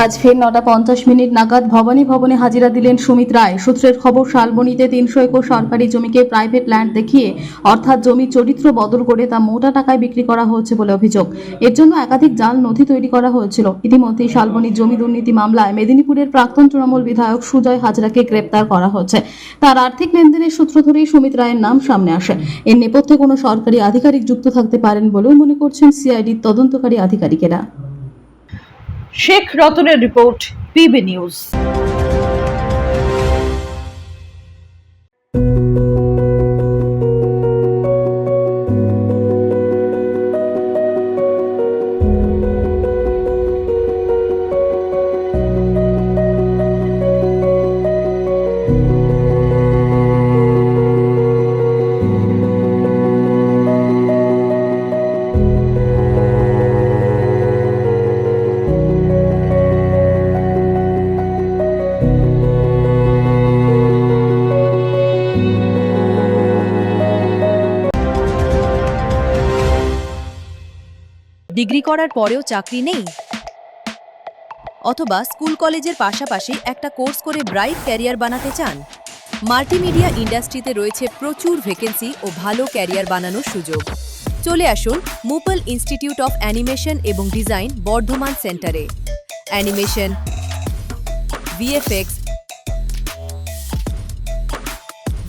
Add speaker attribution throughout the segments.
Speaker 1: আজ ফের 9:50 নাগাদ ভবানী ভবনে হাজিরা দিলেন সুমিত রায়। সূত্রের খবর, শালবনীতে 300 একর সরকারি জমিকে প্রাইভেট ল্যান্ড দেখিয়ে অর্থাৎ জমির চরিত্র বদল করে তা মোটা টাকায় বিক্রি করা হচ্ছে বলে অভিযোগ। এর জন্য একাধিক জাল নথি তৈরি করা হয়েছিল। ইতিমধ্যেই শালবনীর জমি দুর্নীতি মামলায় মেদিনীপুরের প্রাক্তন তৃণমূল বিধায়ক সুজয় হাজরাকে গ্রেপ্তার করা হয়েছে। তার আর্থিক লেনদেনের সূত্র ধরেই সুমিত রায়ের নাম সামনে আসে। এর নেপথ্যে কোনো সরকারি আধিকারিক যুক্ত থাকতে পারেন বলেও মনে করছেন সিআইডির তদন্তকারী আধিকারিকেরা।
Speaker 2: শেখ রতনের রিপোর্ট, পিবি নিউজ।
Speaker 3: ডিগ্রি করার পরেও চাকরি নেই, অথবা স্কুল কলেজের পাশাপাশি একটা কোর্স করে ব্রাইট ক্যারিয়ার বানাতে চান? মাল্টিমিডিয়া ইন্ডাস্ট্রিতে রয়েছে প্রচুর ভ্যাকেন্সি ও ভালো ক্যারিয়ার বানানোর সুযোগ। চলে আসুন মুপল ইনস্টিটিউট অফ অ্যানিমেশন এবং ডিজাইন বর্ধমান সেন্টারে। Animation, VFX,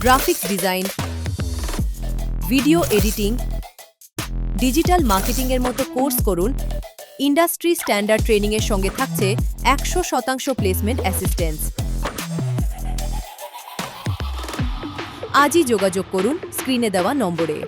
Speaker 3: graphics design, video editing, digital মার্কেটিংয়ের মতো কোর্স করুন। ইন্ডাস্ট্রি স্ট্যান্ডার্ড ট্রেনিংয়ের সঙ্গে থাকছে 100% প্লেসমেন্ট অ্যাসিস্ট্যান্স। আজই যোগাযোগ করুন স্ক্রিনে দেওয়া নম্বরে।